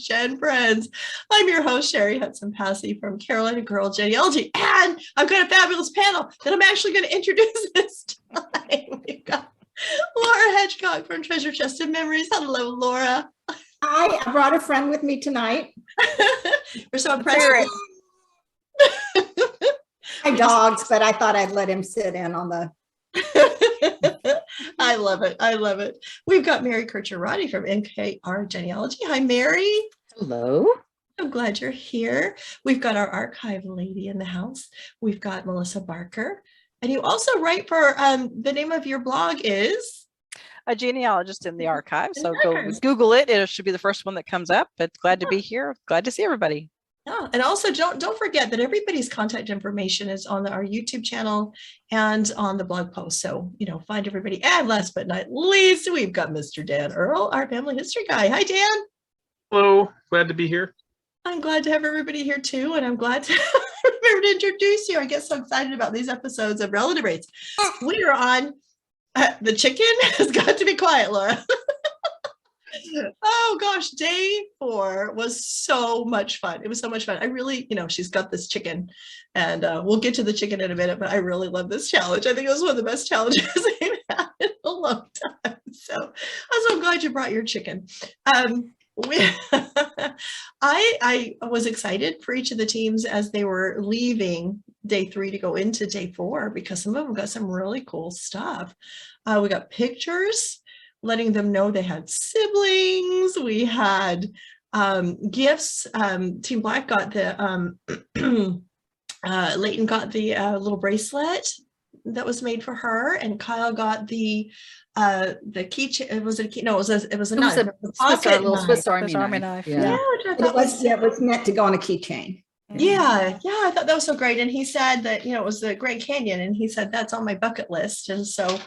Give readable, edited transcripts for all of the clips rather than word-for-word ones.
GenFriends. I'm your host, Cheri Hudson Passey from Carolina Girl Genealogy, and I've got a fabulous panel that I'm actually going to introduce this time. We've got Laura Hedgecock from Treasure Chest of Memories. Hello, Laura. Hi, I brought a friend with me tonight. We're so impressed. My dogs, but I thought I'd let him sit in on the. I love it. I love it. We've got Mary Kircher Riddy from NKR Genealogy. Hi, Mary. Hello. I'm glad you're here. We've got our archive lady in the house. We've got Melissa Barker. And you also write for, the name of your blog is? A genealogist in the archive. So go Google it. It should be the first one that comes up. But glad to be here. Glad to see everybody. Yeah, and also don't forget that everybody's contact information is on our YouTube channel and on the blog post. So, find everybody. And last but not least, we've got Mr. Dan Earl, our family history guy. Hi, Dan. Hello. Glad to be here. I'm glad to have everybody here too. And I'm glad to remember to introduce you. I get so excited about these episodes of Relative Rates. We are on the chicken has got to be quiet, Laura. Oh gosh, day 4 was so much fun. It was so much fun. I really, she's got this chicken, and we'll get to the chicken in a minute, but I really love this challenge. I think it was one of the best challenges I've had in a long time. So I'm so glad you brought your chicken. I was excited for each of the teams as they were leaving day 3 to go into day 4, because some of them got some really cool stuff. We got pictures letting them know they had siblings. We had gifts. Team Black got the Leighton got the little bracelet that was made for her, and Kyle got the keychain. Was it a key? No, it was a knife. It was a little Swiss Army knife. Yeah, which I thought it was meant to go on a keychain. Yeah, I thought that was so great. And he said that, it was the Grand Canyon, and he said that's on my bucket list. And so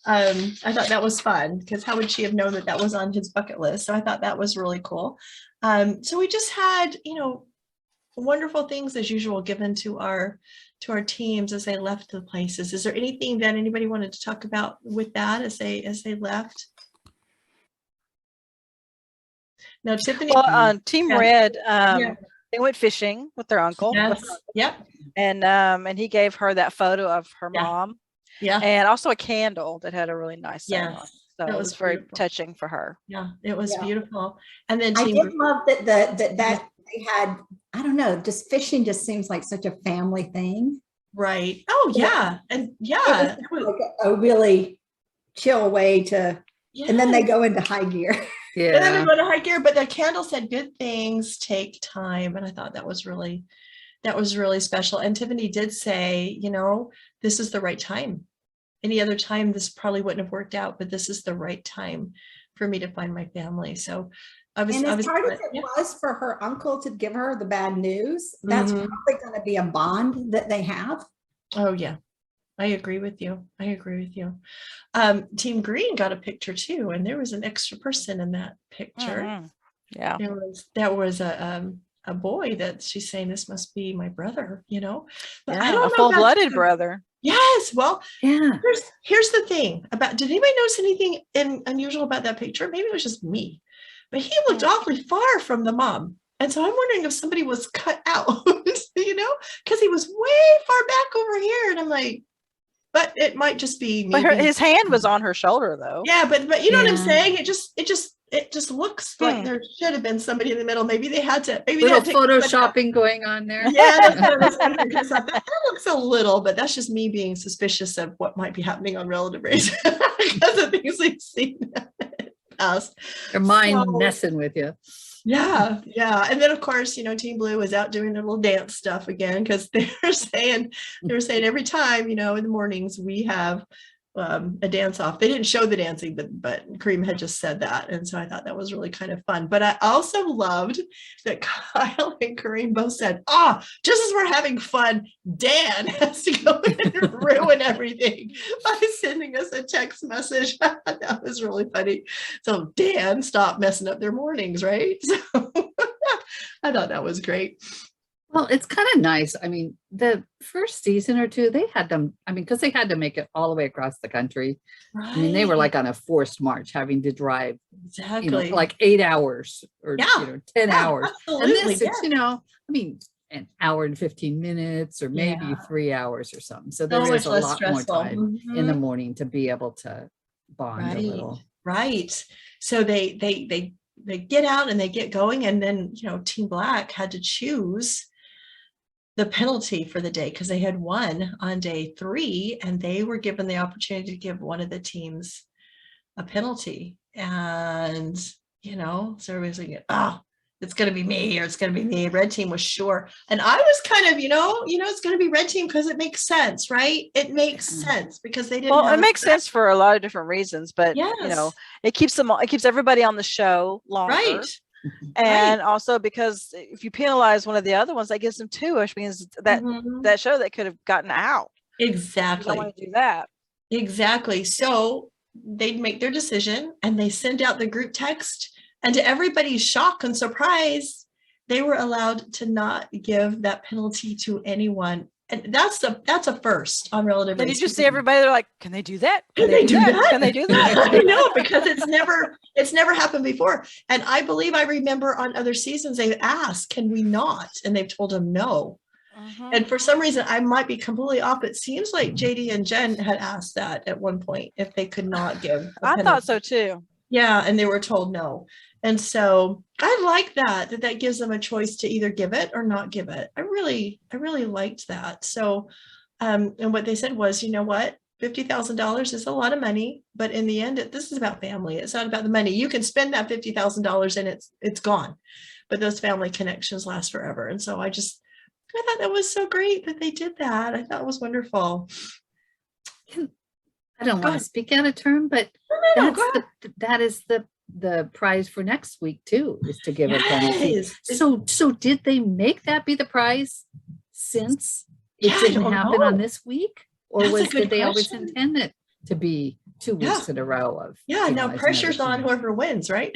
I thought that was fun, because how would she have known that was on his bucket list? So I thought that was really cool. So we just had, wonderful things as usual given to our teams as they left the places. Is there anything that anybody wanted to talk about with that as they left? No, Tiffany. Well, Team Red, they went fishing with their uncle. Yes. Yep. And he gave her that photo of her mom. Yeah. And also a candle that had a really nice scent on it. So it was very beautiful. Touching for her. Yeah, it was beautiful. And then I did love that they had, I don't know, just fishing just seems like such a family thing. Right. Oh yeah. And it was like a really chill way to, and then they go into high gear. Yeah. And then we go to high gear, but the candle said good things take time. And I thought that was really special. And Tiffany did say, this is the right time. Any other time, this probably wouldn't have worked out, but this is the right time for me to find my family. So and as hard as it was for her uncle to give her the bad news, that's probably going to be a bond that they have. Oh yeah. I agree with you. Team Green got a picture too, and there was an extra person in that picture. Yeah, there was a boy that she's saying, this must be my brother, But I a don't know, full-blooded brother. Yes. Well, yeah. Here's the thing about. Did anybody notice anything unusual about that picture? Maybe it was just me, but he looked awfully far from the mom. And so I'm wondering if somebody was cut out, because he was way far back over here. And I'm like, but it might just be me. But his hand was on her shoulder, though. Yeah, but you know what I'm saying? It just looks like there should have been somebody in the middle. Maybe they had to. Maybe little photoshopping going on there. Yeah, that's what I was thinking. That looks a little, but that's just me being suspicious of what might be happening on Relative Race because of things we've seen in the past. Your mind messing with you. Yeah. And then of course, Team Blue is out doing their little dance stuff again, because they were saying every time, in the mornings we have a dance off. They didn't show the dancing, but Kareem had just said that. And so I thought that was really kind of fun. But I also loved that Kyle and Kareem both said, just as we're having fun, Dan has to go in and ruin everything by sending us a text message. That was really funny. So Dan, stop messing up their mornings, right? So I thought that was great. Well, it's kind of nice. I mean, the first season or two, they had them, I mean, because they had to make it all the way across the country. I mean, they were like on a forced march, having to drive, exactly like 8 hours or, 10 hours. And absolutely, this, it's, I mean, an hour and 15 minutes or maybe 3 hours or something. So there is a lot more time in the morning to be able to bond a little. Right. So they get out and they get going, and then, Team Black had to choose the penalty for the day because they had won on day 3, and they were given the opportunity to give one of the teams a penalty. And, so everybody's like, oh, it's going to be me, or it's going to be me. Red team was sure. And I was kind of, it's going to be red team because it makes sense, right? It makes sense because they didn't. Well, it makes sense for a lot of different reasons, but it keeps everybody on the show longer. Right. And also because if you penalize one of the other ones, that gives them 2, which means that that show they could have gotten out. Exactly. You don't want to do that. Exactly. So they'd make their decision and they send out the group text, and to everybody's shock and surprise, they were allowed to not give that penalty to anyone. And that's a first on Relatively. Did you just see everybody? They're like, can they do that? Can they do that? Can they do that? I know, because it's never happened before. And I believe I remember on other seasons they've asked, can we not? And they've told them no. And for some reason, I might be completely off. It seems like JD and Jen had asked that at one point, if they could not give. I thought so too. Yeah, and they were told no. And so I like that gives them a choice to either give it or not give it. I really liked that. So, and what they said was, you know what, $50,000 is a lot of money, but in the end, this is about family. It's not about the money. You can spend that $50,000 and it's gone, but those family connections last forever. And so I thought that was so great that they did that. I thought it was wonderful. I don't want to speak out of turn, but that is the prize for next week too, is to give a penalty. So did they make that be the prize since it didn't happen on this week, or did they always intend it to be 2 weeks in a row of? Now pressure's on whoever wins, right?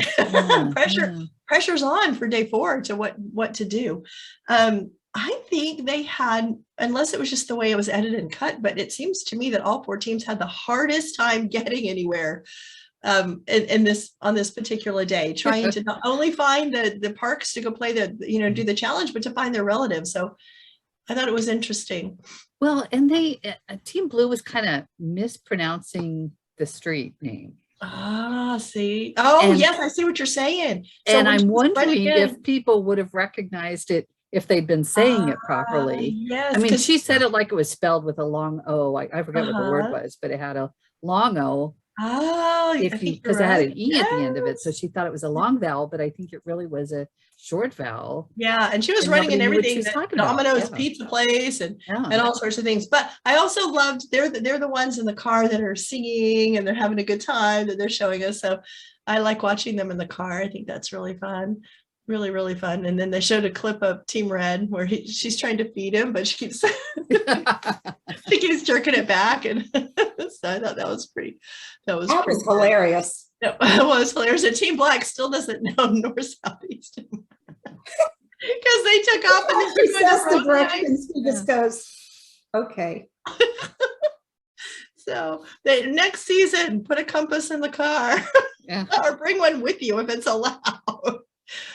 Pressure's on for day 4 to what to do. I think they had, unless it was just the way it was edited and cut, but it seems to me that all 4 teams had the hardest time getting anywhere on this particular day, trying to not only find the parks to go play do the challenge, but to find their relatives. So I thought it was interesting. Well, and Team Blue was kind of mispronouncing the street name. See. Oh, yes, I see what you're saying. So and I'm wondering if people would have recognized it if they'd been saying it properly. Yes. I mean, she said it like it was spelled with a long O. I forget what the word was, but it had a long O. Oh, because it had an E at the end of it. So she thought it was a long vowel, but I think it really was a short vowel. Yeah. And she was running in everything, Domino's Pizza Place and all sorts of things. But I also loved, they're the ones in the car that are singing and they're having a good time that they're showing us. So I like watching them in the car. I think that's really fun. Really, really fun. And then they showed a clip of Team Red where she's trying to feed him, but she keeps jerking it back. And so I thought that was hilarious. It was hilarious. And Team Black still doesn't know north, south, east, because they took off and she says the directions. He just goes, okay. So next season, put a compass in the car or bring one with you if it's allowed.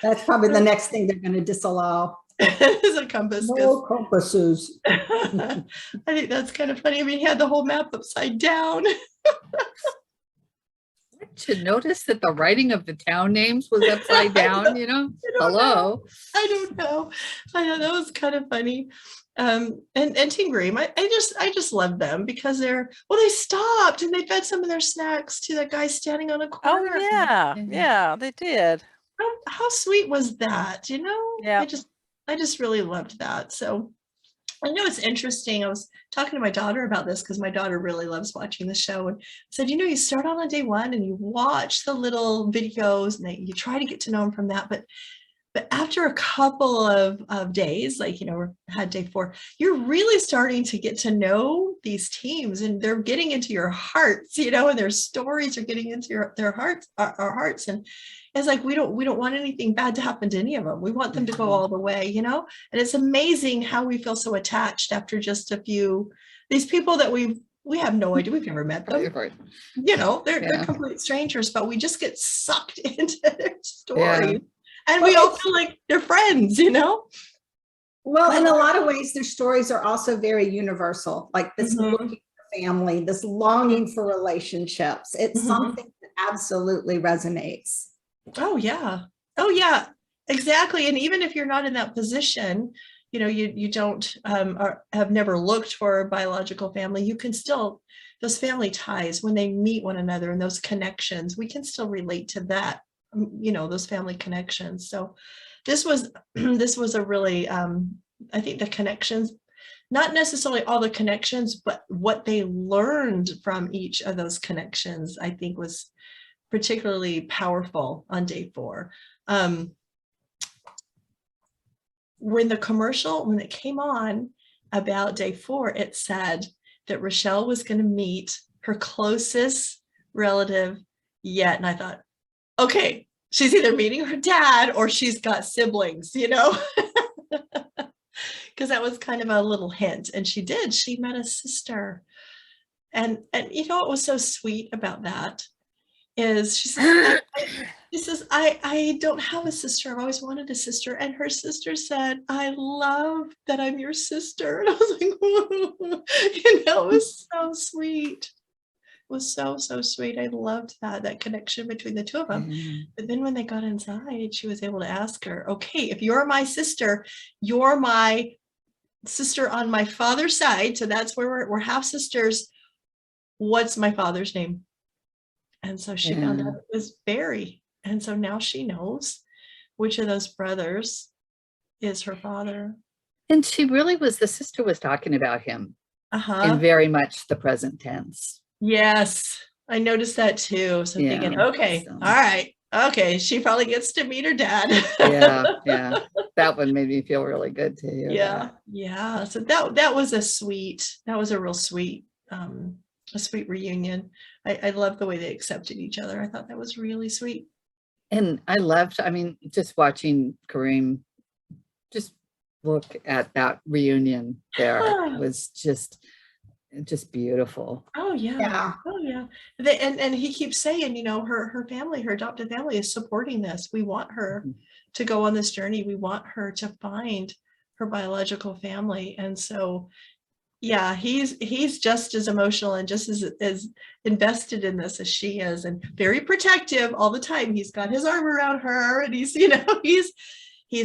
That's probably the next thing they're going to disallow. Is a compass. No compasses. I think that's kind of funny. I mean, he had the whole map upside down. To notice that the writing of the town names was upside down, hello. I don't know. I know that was kind of funny. And Team Green, I just love them because they stopped and they fed some of their snacks to that guy standing on a corner. Oh yeah, they did. How sweet was that? Yeah. I just really loved that. So I know it's interesting. I was talking to my daughter about this because my daughter really loves watching the show, and said, you start on day 1 and you watch the little videos and you try to get to know them from that. But after a couple of days, like, we had day 4, you're really starting to get to know these teams, and they're getting into your hearts, you know, and their stories are getting into their hearts, our hearts. And it's like, we don't want anything bad to happen to any of them. We want them to go all the way, you know. And it's amazing how we feel so attached after just a few, these people that we have no idea, we've never met them, you know, they're complete strangers, but we just get sucked into their story, and we all feel like they're friends, you know. Well, in a lot of ways, their stories are also very universal, like this looking for family, this longing for relationships. It's something that absolutely resonates. Oh yeah, exactly. And even if you're not in that position, you know, you don't have never looked for a biological family, you can still, those family ties, when they meet one another and those connections, we can still relate to that, you know, those family connections. So this was a really, I think the connections, not necessarily all the connections, but what they learned from each of those connections, I think was particularly powerful on day 4. When it came on about day 4, it said that Rochelle was going to meet her closest relative yet. And I thought, okay, she's either meeting her dad or she's got siblings, you know, because that was kind of a little hint. And she met a sister. And you know what was so sweet about that is she says, I don't have a sister. I've always wanted a sister. And her sister said, I love that I'm your sister. And I was like, you know, it was so sweet. It was so sweet. I loved that connection between the two of them. But then when they got inside, she was able to ask her, okay, if you're my sister, you're my sister on my father's side. So that's where we're half sisters. What's my father's name? And so she found out it was Barry. And so now she knows which of those brothers is her father. And she really was, the sister was talking about him in very much the present tense. Yes, I noticed that too. So thinking, okay, all right. Okay, she probably gets to meet her dad. yeah. That one made me feel really good to hear. Yeah. So that was a real sweet, a sweet reunion. I love the way they accepted each other. I thought that was really sweet. And I loved, I mean, just watching Kareem just look at that reunion there was just beautiful. Oh yeah. And he keeps saying, you know, her family, her adopted family is supporting this. We want her to go on this journey. We want her to find her biological family. And so yeah, he's just as emotional and just as invested in this as she is, and very protective all the time. He's got his arm around her, and he's, you know, he's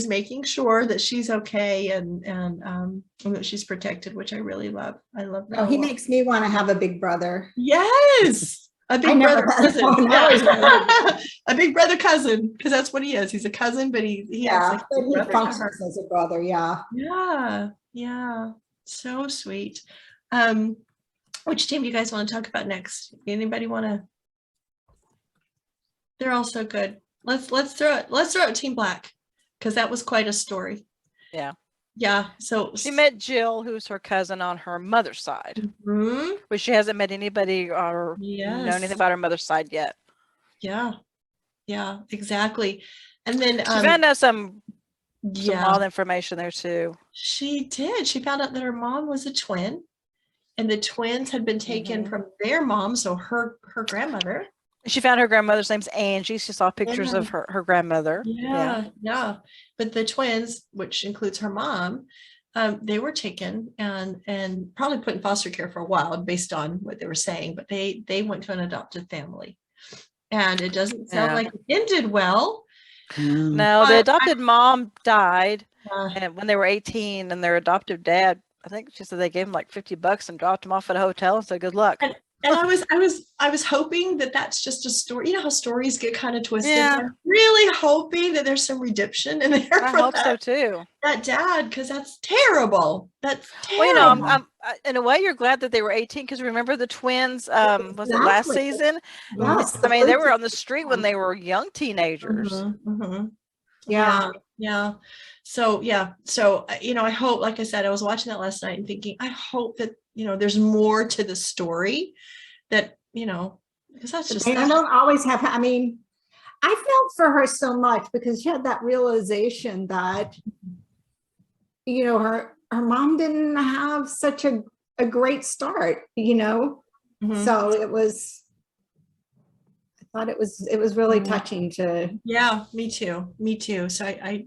making sure that she's okay and that she's protected, which I really love. I love that. Oh, he makes me want to have a big brother. Yes, a big brother cousin. A big brother cousin, because that's what he is. He's a cousin, but he functions as a brother. Yeah. So sweet. Which team do you guys want to talk about next? Anybody want to? They're all so good. Let's throw it Team Black, because that was quite a story. Yeah. So she met Jill, who's her cousin on her mother's side, but she hasn't met anybody or know anything about her mother's side yet. Yeah, exactly. And then she found out some wild information there too. She did. She found out that her mom was a twin, and the twins had been taken from their mom, so her grandmother. She found her grandmother's name's Angie. She saw pictures of her grandmother. Yeah. But the twins, which includes her mom, they were taken and probably put in foster care for a while based on what they were saying, but they went to an adopted family. And it doesn't sound like it ended well. No, the adopted mom died and when they were 18, and their adoptive dad, I think she said they gave him like $50 and dropped him off at a hotel and said good luck. And I was hoping that that's just a story. You know how stories get kind of twisted. Yeah. I'm really hoping that there's some redemption in there. I hope so too. That dad, because that's terrible. That's terrible. Well, you know, I'm in a way, you're glad that they were 18, because remember the twins? Was it last season? Yes. I mean, they were on the street when they were young teenagers. Yeah. Yeah. So, yeah. So, I hope, like I said, I was watching that last night and thinking, I hope that, there's more to the story that, because that's just, I don't always have, I mean, I felt for her so much because she had that realization that, her mom didn't have such a great start, Mhm. So I thought it was really touching to. Yeah, me too. So I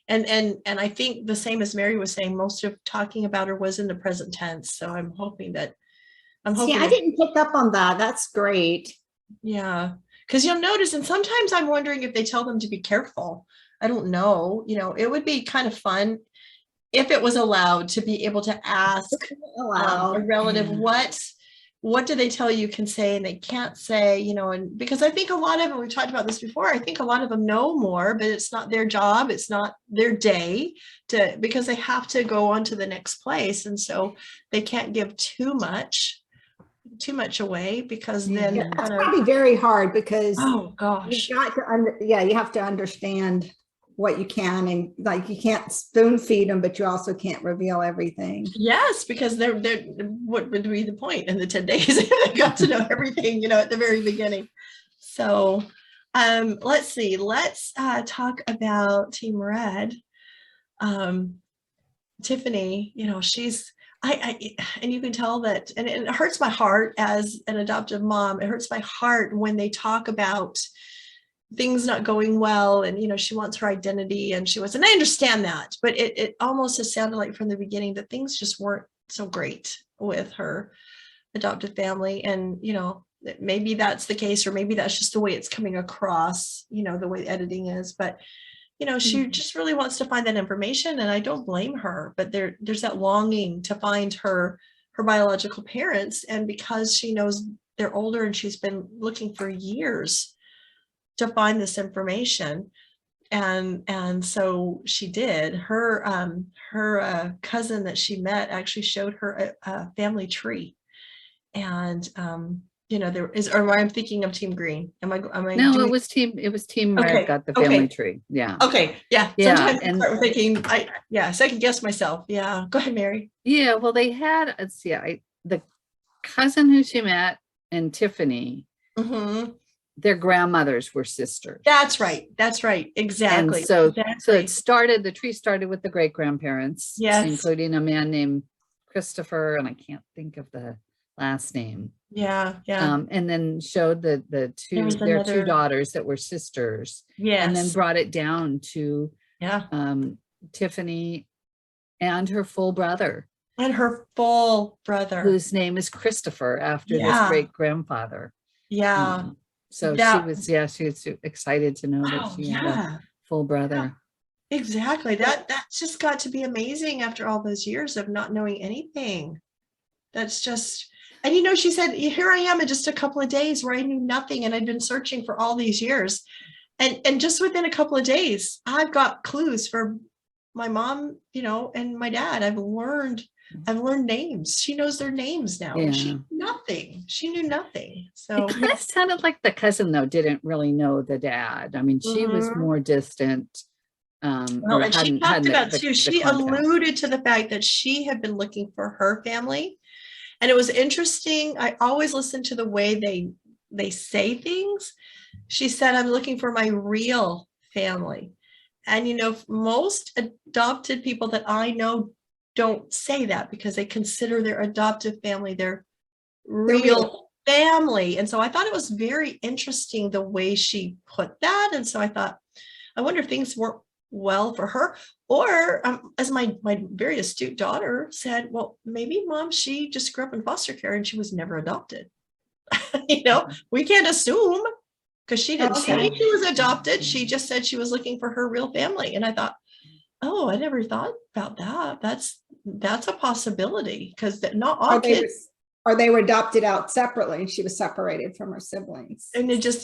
and I think the same as Mary was saying, most of talking about her was in the present tense. So I'm hoping See, I I didn't pick up on that. That's great. Yeah, because you'll notice, and sometimes I'm wondering if they tell them to be careful. I don't know. It would be kind of fun if it was allowed to be able to ask a relative what do they tell you can say and they can't say, and because I think a lot of them, we talked about this before, I think a lot of them know more, but it's not their job, it's not their day because they have to go on to the next place, and so they can't give too much away because then That's probably very hard because oh gosh, you have to understand what you can, and like you can't spoon feed them, but you also can't reveal everything. yes, because they're what would be the point in the 10 days if they got to know everything, at the very beginning. So let's see, let's talk about Team Red. Tiffany, she's I and you can tell that, and it hurts my heart as an adoptive mom. It hurts my heart when they talk about things not going well, and she wants her identity, and I understand that, but it almost has sounded like from the beginning that things just weren't so great with her adopted family, and maybe that's the case, or maybe that's just the way it's coming across, the way the editing is, but she just really wants to find that information, and I don't blame her, but there's that longing to find her biological parents, and because she knows they're older and she's been looking for years to find this information, and so she did. Her cousin that she met actually showed her a family tree, and there is, or I'm thinking of Team Green. Am I No, it was Team Red Okay, got the family tree. Yeah. Okay, yeah. Yeah, Sometimes I and- start thinking, second guess myself. Yeah, go ahead, Mary. Yeah, well, they had, the cousin who she met and Tiffany, Mm-hmm. their grandmothers were sisters. That's right. Exactly. And so exactly. the tree started with the great grandparents, Yes. including a man named Christopher, and I can't think of the last name. Yeah. And then showed their two daughters that were sisters. Yes. And then brought it down to Tiffany and her full brother. Whose name is Christopher, after this great grandfather. Yeah. So she was excited to know that she had a full brother. Yeah, exactly. That's just got to be amazing after all those years of not knowing anything. That's just, and she said, here I am in just a couple of days where I knew nothing, and I'd been searching for all these years. And just within a couple of days, I've got clues for my mom, and my dad. I've learned names. She knows their names now. Yeah. She knew nothing. So it kind of sounded like the cousin, though, didn't really know the dad. I mean, she was more distant. Well, and she talked about too, she alluded to the fact that she had been looking for her family. And it was interesting. I always listen to the way they say things. She said, I'm looking for my real family. And, most adopted people that I know don't say that because they consider their adoptive family their real family. And so I thought it was very interesting the way she put that. And so I thought, I wonder if things weren't well for her, or as my very astute daughter said, well, maybe mom, she just grew up in foster care and she was never adopted. We can't assume, because she didn't say she was adopted. She just said she was looking for her real family. And I thought, oh, I never thought about that. That's a possibility, because not all kids. Or they were adopted out separately and she was separated from her siblings. And you just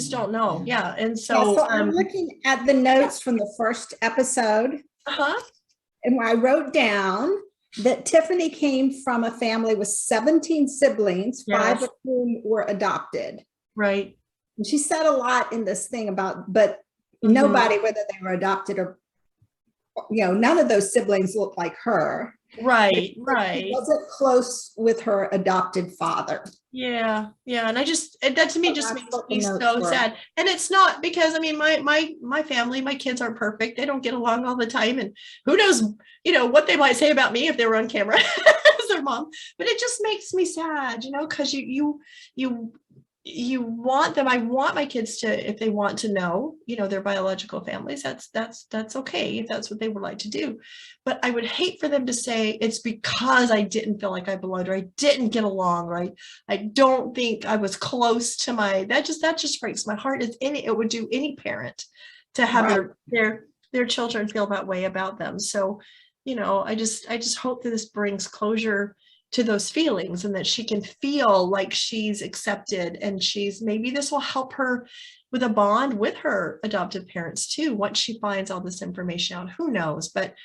don't know. Yeah. And so, I'm looking at the notes from the first episode. And I wrote down that Tiffany came from a family with 17 siblings, 5 of whom were adopted. Right. And she said a lot in this thing about, but nobody, whether they were adopted none of those siblings look like her. Right. She wasn't close with her adopted father. Yeah. And that to me just makes me so were. sad. And it's not because, I mean, my family, my kids aren't perfect. They don't get along all the time. And who knows, what they might say about me if they were on camera as their mom. But it just makes me sad, because you want them. I want my kids to, if they want to know, their biological families, that's okay if that's what they would like to do. But I would hate for them to say it's because I didn't feel like I belonged, or I didn't get along, right? I don't think I was close to that just breaks my heart. It would do any parent to have their children feel that way about them. So, I just hope that this brings closure to those feelings, and that she can feel like she's accepted, and maybe this will help her with a bond with her adoptive parents too, once she finds all this information out. Who knows? But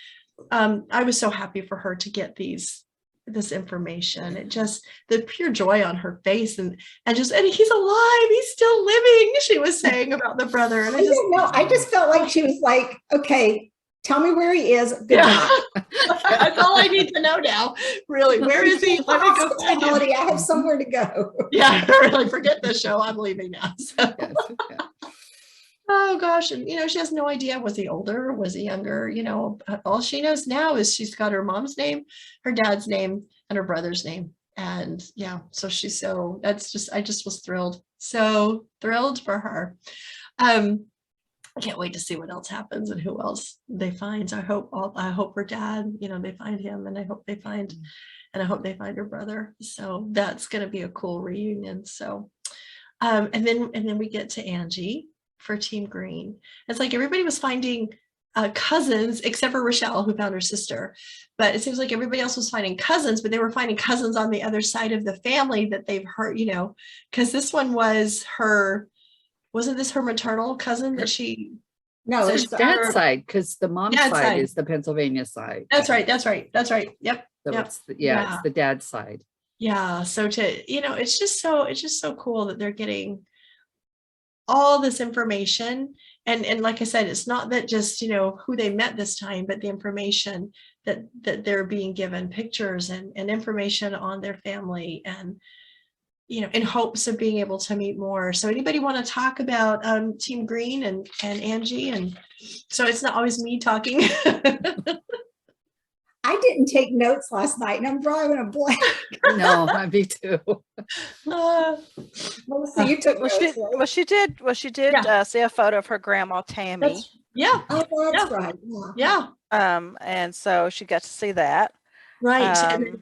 I was so happy for her to get this information. It just, the pure joy on her face, and he's alive, he's still living, she was saying about the brother. And I just felt like she was like, okay, tell me where he is. Good job. That's all I need to know now. Really, where is he? Let me go find him. I have somewhere to go. Yeah, really, forget this show. I'm leaving now. So. Yes, yeah. Oh gosh, and she has no idea. Was he older? Was he younger? All she knows now is she's got her mom's name, her dad's name, and her brother's name. And yeah, so I just was thrilled. So thrilled for her. I can't wait to see what else happens and who else they find. So I hope her dad, they find him, and I hope they find her brother. So that's going to be a cool reunion. So, and then we get to Angie for Team Green. It's like everybody was finding cousins except for Rochelle, who found her sister. But it seems like everybody else was finding cousins, but they were finding cousins on the other side of the family that they've heard, because this one was wasn't this her maternal cousin that she? No, it's dad's side, because the mom's side is the Pennsylvania side. That's right. Yep. So yep. It's the dad's side. Yeah. So it's just so cool that they're getting all this information. And like I said, it's not that just, who they met this time, but the information that they're being given, pictures and information on their family, and in hopes of being able to meet more. So anybody want to talk about Team Green and Angie? And so it's not always me talking. I didn't take notes last night, and I'm drawing a blank. No, me too. Melissa, you took notes, right? She did see a photo of her grandma Tammy. That's right. Yeah. And so she got to see that. Right.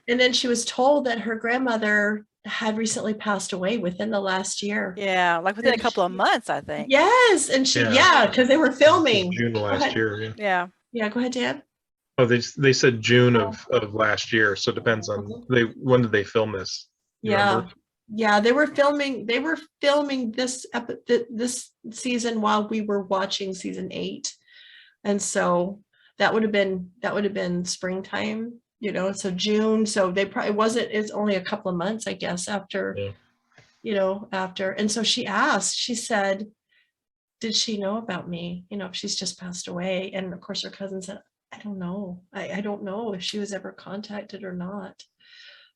And then she was told that her grandmother had recently passed away within the last year. Yeah, like within a couple of months, I think. Yes, and because they were filming June of last year. Yeah. Yeah, go ahead, Dan. Oh, they said June of last year, so it depends on when did they film this? Remember? Yeah, they were filming this this season while we were watching season 8, and so that would have been springtime. So June. So they probably it's only a couple of months, I guess, after, after. And so she said, did she know about me? If she's just passed away. And of course her cousin said, I don't know. I don't know if she was ever contacted or not.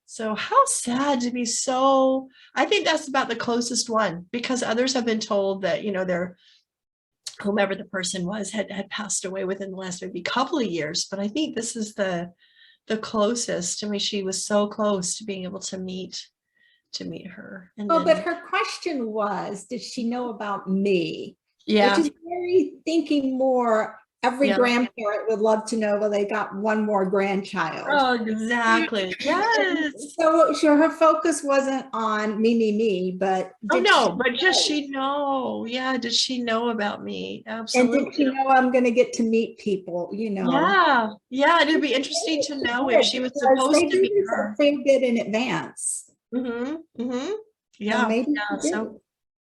So how sad to be so, I think that's about the closest one, because others have been told that, their whomever the person was had passed away within the last maybe couple of years. But I think this is the closest. I mean, she was so close to being able to meet her. And but her question was, did she know about me? Yeah. Which is very thinking more. Every grandparent would love to know, well, they got one more grandchild. Oh, exactly. Yes. So her focus wasn't on me, but does she know? Yeah, did she know about me? Absolutely. And did she know I'm going to get to meet people? Yeah, it'd be interesting to know if she was supposed to meet her. They did in advance. Yeah. Maybe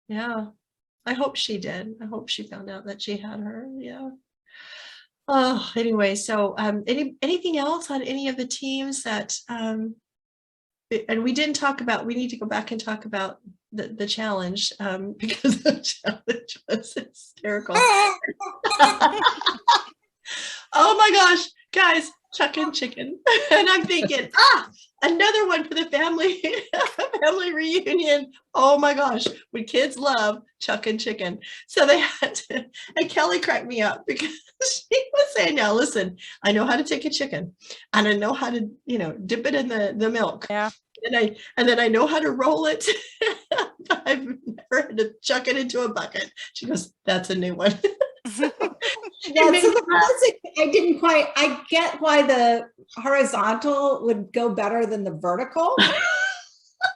I hope she did. I hope she found out that she had her. Yeah. Oh, anyway, so anything else on any of the teams that and we didn't talk about, we need to go back and talk about the challenge because the challenge was hysterical. Oh my gosh, guys, chucking chicken. And I'm thinking, another one for the family family reunion. Oh my gosh, would kids love chucking chicken? So they had to, and Kelly cracked me up because she was saying, now listen, I know how to take a chicken and I know how to, dip it in the milk. Yeah. And then I know how to roll it. I've never had to chuck it into a bucket. She goes, that's a new one. Yeah, so I get why the horizontal would go better than the vertical,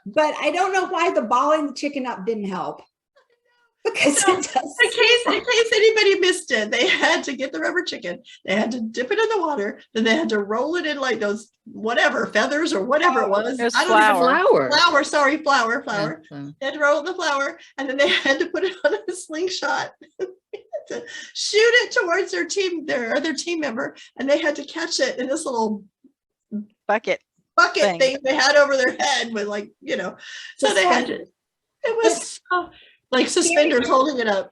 but I don't know why the balling the chicken up didn't help. Because in case anybody missed it, they had to get the rubber chicken. They had to dip it in the water. Then they had to roll it in like those feathers or whatever it was. It was Flour. Flour. Yeah. They had to roll it in the flour, and then they had to put it on a slingshot. To shoot it towards their other team member, and they had to catch it in this little bucket thing they had over their head with so they had to, it was like suspenders holding it up.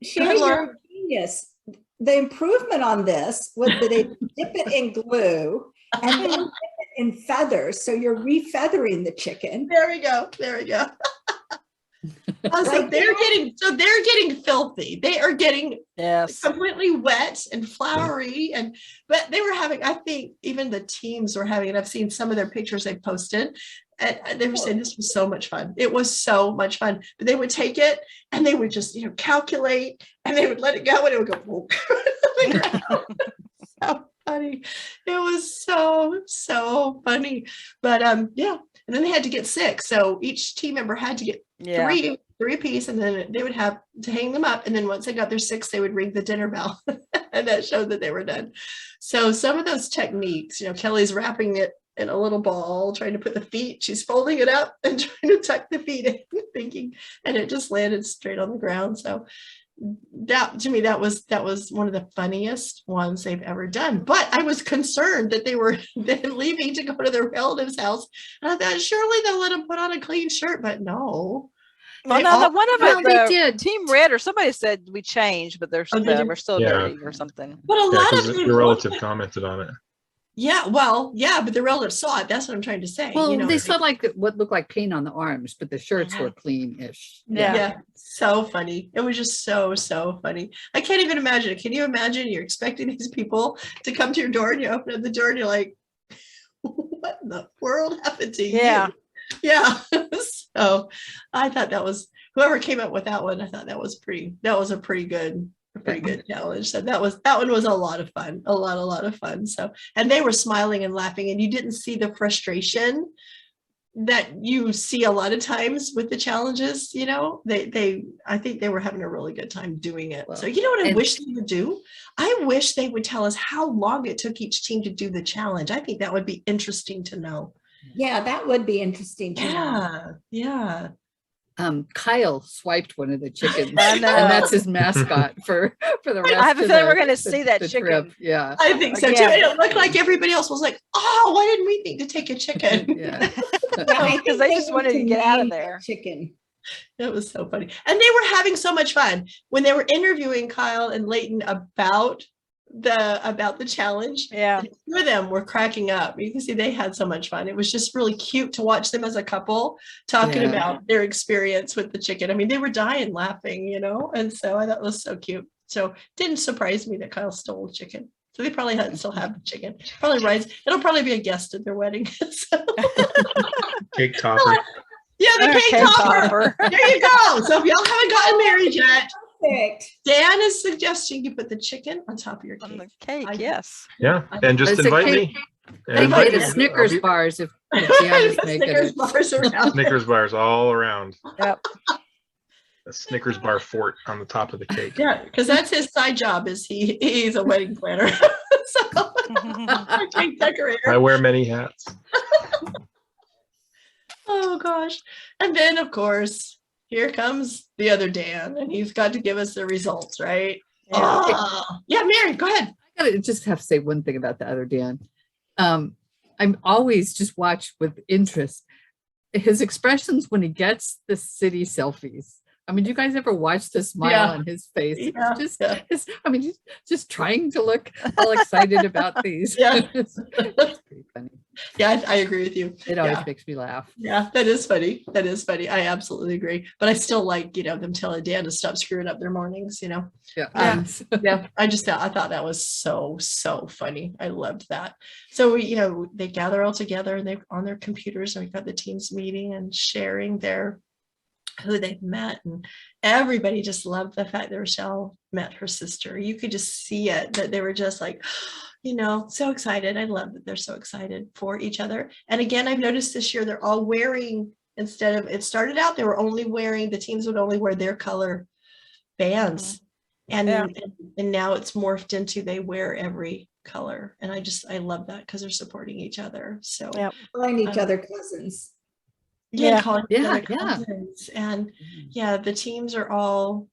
Cheri, you're a genius. The improvement on this was that they dip it in glue and then dip it in feathers, so you're refeathering the chicken. There we go. So they're getting filthy. They are getting completely wet and floury, but they were having, I think even the teams were having, and I've seen some of their pictures they posted, and they were saying this was so much fun. It was so much fun. But they would take it and they would just calculate, and they would let it go, and it would go so funny. It was so funny. But yeah. And then they had to get 6. So each team member had to get 3 apiece, and then they would have to hang them up. And then once they got their 6, they would ring the dinner bell. And that showed that they were done. So some of those techniques, Kelly's wrapping it in a little ball, trying to put the feet, she's folding it up and trying to tuck the feet in, thinking, and it just landed straight on the ground. So that, to me, that was one of the funniest ones they've ever done. But I was concerned that they were then leaving to go to their relative's house, and I thought surely they'll let them put on a clean shirt, but no. Well, no, one of them, they did. Team Red or somebody said we changed, but we're still dirty or something. But a lot of your relative commented on it. Yeah, well, yeah, but the relatives saw it. That's what I'm trying to say. Well, they saw what looked like paint on the arms, but the shirts were clean-ish. Yeah, so funny. It was just so funny. I can't even imagine it. Can you imagine you're expecting these people to come to your door, and you open up the door and you're like, what in the world happened to you? Yeah. So I thought that was, whoever came up with that one, I thought that was a pretty good challenge. So that one was a lot of fun, a lot of fun. So, and they were smiling and laughing, and you didn't see the frustration that you see a lot of times with the challenges. I think they were having a really good time doing it. So what I wish they would do? I wish they would tell us how long it took each team to do the challenge. I think that would be interesting to know. Yeah, that would be interesting to know. Yeah. Kyle swiped one of the chickens, and that's his mascot for the rest. I have a feeling we're going to see that chicken. Trip. Yeah, I think so too. It looked like everybody else was like, "Oh, why didn't we think to take a chicken?" Because they just wanted to get out of there. Chicken. That was so funny, and they were having so much fun when they were interviewing Kyle and Leighton about the challenge. Yeah, the two of them were cracking up. You can see they had so much fun. It was just really cute to watch them as a couple talking about their experience with the chicken. I mean, they were dying laughing, and so I thought it was so cute. So it didn't surprise me that Kyle stole the chicken. So they probably still have the chicken. It'll probably be a guest at their wedding. Cake topper. Yeah, the cake topper. There you go. So if y'all haven't gotten married yet, perfect. Dan is suggesting you put the chicken on top of your cake. On the cake, yes. Yeah, and just invite me. They made the Snickers bars if Deanna's making Snickers it. bars around. Snickers bars all around. Yep. A Snickers bar fort on the top of the cake. Yeah, because that's his side job. Is he's a wedding planner. So cake decorator. I wear many hats. Oh gosh. And then of course, here comes the other Dan, and he's got to give us the results, right? Yeah, Mary, go ahead. I gotta just have to say one thing about the other Dan. I'm always just watch with interest his expressions when he gets the city selfies. I mean, do you guys ever watch the smile on his face? Yeah. He's just trying to look all excited about these. Yeah. It's pretty funny. Yeah, I agree with you. It always makes me laugh. Yeah, that is funny. That is funny. I absolutely agree. But I still like, them telling Dan to stop screwing up their mornings, Yeah. Yeah. I thought that was so funny. I loved that. So they gather all together and they're on their computers, and we've got the teams meeting and sharing who they've met, and everybody just loved the fact that Rochelle met her sister. You could just see it, that they were just like, so excited. I love that they're so excited for each other. And again, I've noticed this year they're all wearing, instead of, it started out they were only wearing, the teams would only wear their color bands, and now it's morphed into they wear every color, and I love that because they're supporting each other. So calling each other cousins. Calling each other cousins. And the teams are all,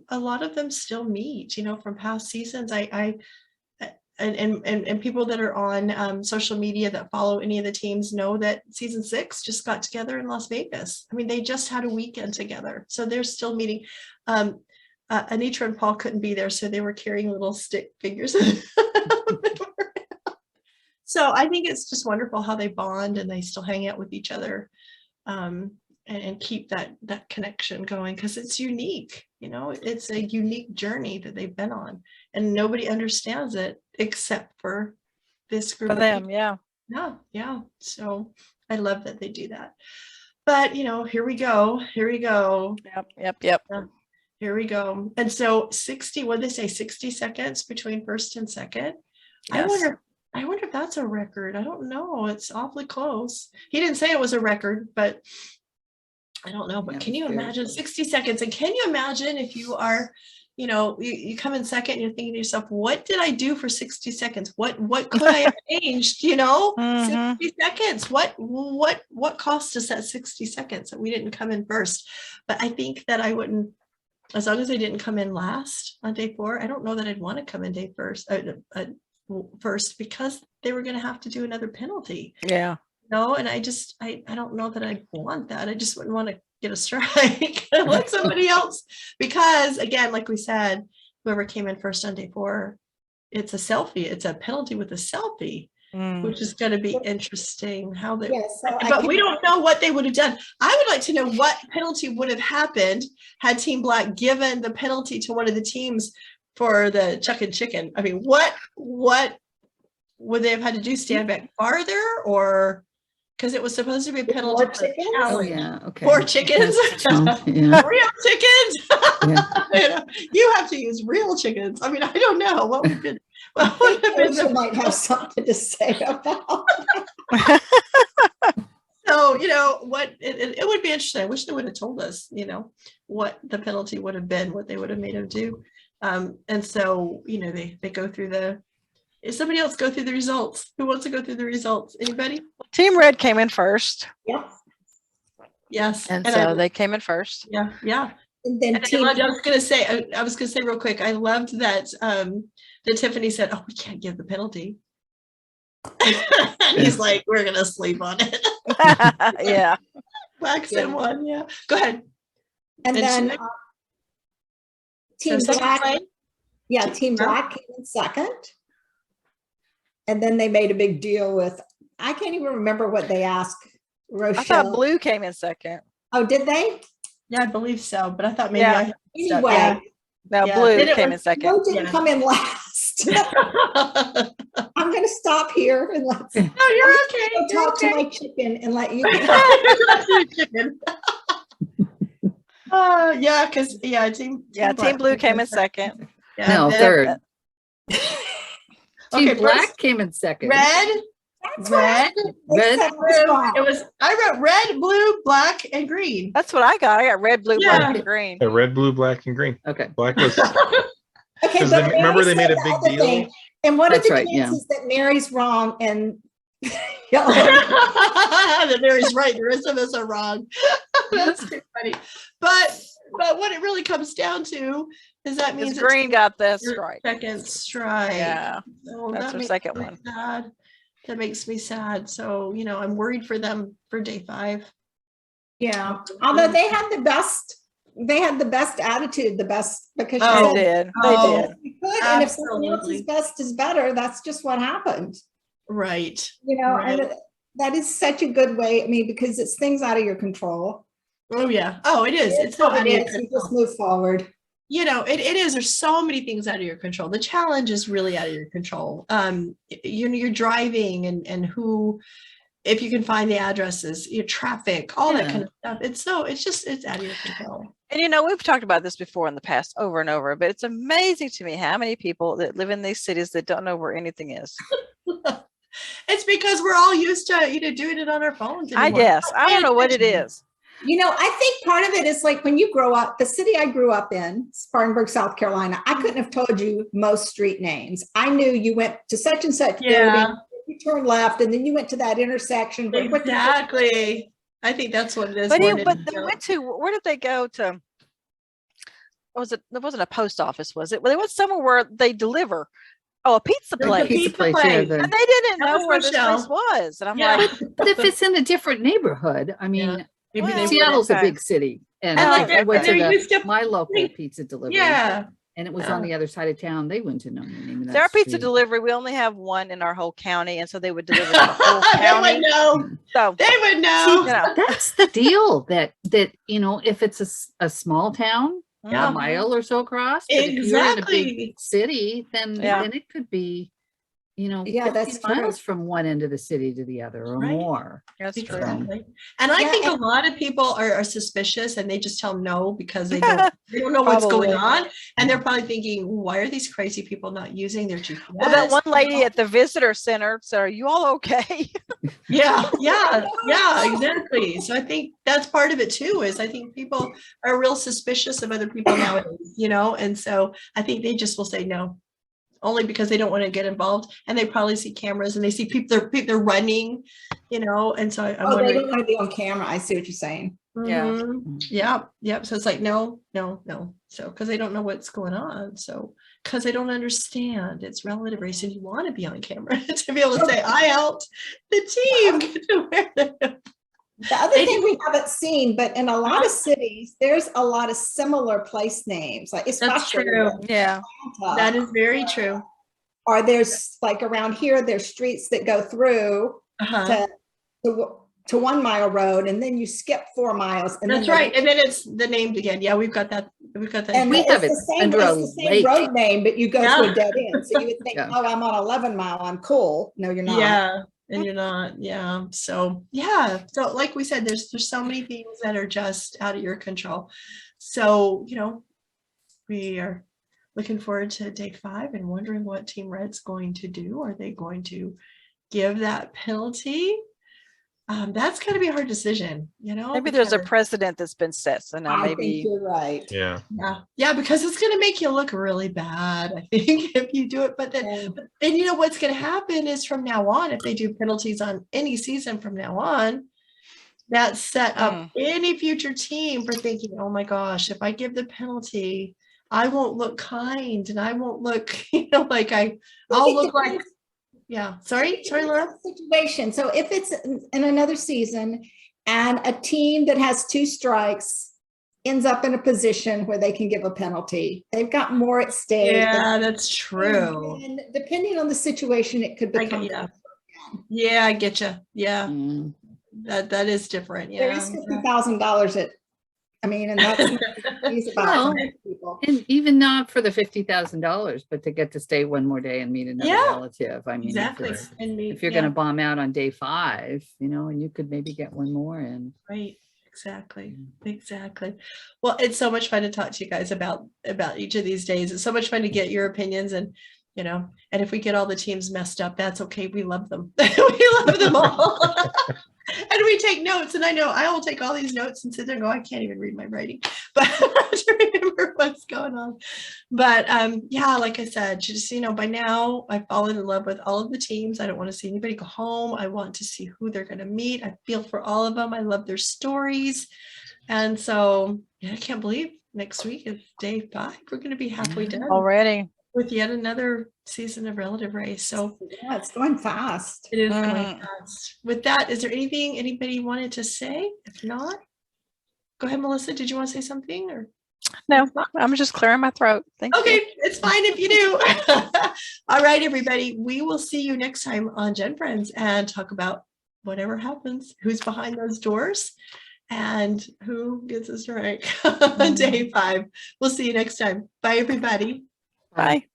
a lot of them still meet, from past seasons. And people that are on social media that follow any of the teams know that season 6 just got together in Las Vegas. I mean, they just had a weekend together, so they're still meeting. Anitra and Paul couldn't be there, so they were carrying little stick figures. So I think it's just wonderful how they bond and they still hang out with each other, and keep that connection going, because it's unique. It's a unique journey that they've been on, and nobody understands it except for this group For them. Yeah. So I love that they do that. But here we go. Yep. Here we go. And so 60, what did they say, 60 seconds between first and second? Yes. I wonder if that's a record. I don't know. It's awfully close. He didn't say it was a record, but I don't know. But can you imagine 60 seconds? And can you imagine if you are, you come in second and you're thinking to yourself, what did I do for 60 seconds? What could I have changed? 60 seconds. What cost us that 60 seconds that we didn't come in first? But I think that I wouldn't, as long as I didn't come in last on day 4, I don't know that I'd want to come in day first, because they were going to have to do another penalty. Yeah. And I don't know that I want that. I just wouldn't want to get a strike and let somebody else, because again, like we said, whoever came in first on day 4, it's a selfie. It's a penalty with a selfie, which is going to be interesting how they, but we don't know what they would have done. I would like to know what penalty would have happened had Team Black given the penalty to one of the teams for the chuck and chicken. I mean, what would they have had to do? Stand back farther, or because it was supposed to be a penalty? More chickens. Real chickens. You have to use real chickens. I mean, I don't know what would have been. Might have something to say about. So what it would be interesting. I wish they would have told us, what the penalty would have been, what they would have made him do. And so, they go through if somebody else go through the results. Who wants to go through the results? Anybody? Team Red came in first. Yes. And so they came in first. Yeah. And then I was going to say real quick, I loved that that Tiffany said, "Oh, we can't give the penalty." And he's like, "We're going to sleep on it." Yeah. Black's in one. Yeah. Go ahead. And then Team Black. Yeah, Team Black came in second. And then they made a big deal with, I can't even remember what they asked Rochelle. I thought Blue came in second. Oh, did they? Yeah, I believe so, but I thought maybe anyway. No, Blue came in second. Blue didn't come in last. I'm going to stop here and let's. No, you're okay. Talk to my chicken and let you. Chicken. Team Blue came in second. Yeah, no, third. Okay, Team Black came in second. Red. Blue. It was. I wrote red, blue, black, and green. That's what I got. I got red, blue, black, and green. Red, blue, black, and green. Okay. Black was. Okay, but remember they made a big deal. Thing. And what are the chances that Mary's wrong and that Mary's right? The rest of us are wrong. That's too funny. But what it really comes down to is that means green got this strike. Second strike. Yeah. So that's her second one. Sad. That makes me sad. So I'm worried for them for day 5. Yeah. Although they had the best attitude, because They she said, did. Oh, They did. "We could, and if someone else's absolutely. best is better, that's just what happened." Right. And Right. that is such a good way. I mean, because it's things out of your control. Oh yeah. Oh, it is. It's not what out it of your is. You control. just move forward. It is. There's so many things out of your control. The challenge is really out of your control. You're driving and who, if you can find the addresses, your traffic, all that kind of stuff. It's out of your control. And we've talked about this before in the past over and over, but it's amazing to me how many people that live in these cities that don't know where anything is. It's because we're all used to doing it on our phones anymore. I guess. I don't know what it is. I think part of it is like when you grow up, the city I grew up in, Spartanburg, South Carolina, I couldn't have told you most street names. I knew you went to such and such building, you turned left, and then you went to that intersection. But Exactly. I think that's what it is. But they went to, where did they go to? There wasn't a post office, was it? Well, they went somewhere where they deliver. Oh, a pizza place. Pizza place, And they didn't know where this place was. And I'm like, but if it's in a different neighborhood, I mean, Seattle's a big city. And I went to my local pizza delivery. Yeah. And it was on the other side of town. They wouldn't have known the name of that our pizza street. Delivery, we only have one in our whole county. And so they would deliver to the whole county. They would know. So they would know. That's the deal that if it's a small town, a mile or so across, but if you're in a big city, then it could be, that's miles from one end of the city to the other or more. That's true. Exactly. And I think a lot of people are suspicious and they just tell them no because they don't know what's going on. And they're probably thinking, why are these crazy people not using their GPS? Well, that one lady at the visitor center said, "Are you all okay?" Yeah, exactly. So I think that's part of it too, is I think people are real suspicious of other people nowadays, and so I think they just will say no. Only because they don't want to get involved, and they probably see cameras and they see people they're running, and so I'm wondering. They don't want to be on camera. I see what you're saying. Yep. So it's like no. So because they don't know what's going on, so because they don't understand it's relative race, and you want to be on camera to be able to say I helped the team. The other thing we haven't seen, but in a lot of cities, there's a lot of similar place names. Like that's true. Yeah, that is very true. Or there's like around here, there's streets that go through to 1 mile road, and then you skip 4 miles. And that's right, and then it's the named again. Yeah, we've got that. And we have it under the same road name, but you go to a dead end. So you would think, oh, I'm on 11 mile. I'm cool. No, you're not. Yeah. And you're not, So like we said, there's so many things that are just out of your control. So, we are looking forward to day 5 and wondering what Team Red's going to do. Are they going to give that penalty? That's going to be a hard decision, Maybe there's a precedent that's been set. So now maybe think you're right. Yeah. Yeah, because it's going to make you look really bad, I think, if you do it. But then what's going to happen is from now on, if they do penalties on any season from now on, that set up any future team for thinking, oh my gosh, if I give the penalty, I won't look kind and I won't look, like I'll look like. Yeah. Sorry, Laura. Situation. So if it's in another season and a team that has 2 strikes ends up in a position where they can give a penalty, they've got more at stake. Yeah, that's true. And depending on the situation, it could become. Yeah, I get you. Yeah, that is different. Yeah, there is $50,000 and that's about people. And even not for the $50,000, but to get to stay one more day and meet another relative. Exactly. If you're going to bomb out on day 5, and you could maybe get one more in. Right. Exactly. Well, it's so much fun to talk to you guys about each of these days. It's so much fun to get your opinions, and and if we get all the teams messed up, that's okay. We love them. We love them all. And we take notes, and I know I will take all these notes and sit there and go, I can't even read my writing, but to remember what's going on. But like I said, just by now I've fallen in love with all of the teams. I don't want to see anybody go home. I want to see who they're going to meet. I feel for all of them. I love their stories. And so I can't believe next week is day 5. We're going to be halfway done already with yet another season of Relative Race. So yeah, it's going fast. It is going fast. With that, is there anything anybody wanted to say? If not, Go ahead, Melissa. Did you want to say something or? No, I'm just clearing my throat. Thank Okay, you. it's fine if you do. All right, everybody. We will see you next time on GenFriends and talk about whatever happens, who's behind those doors and who gets us right. Day 5. We'll see you next time. Bye, everybody. Bye.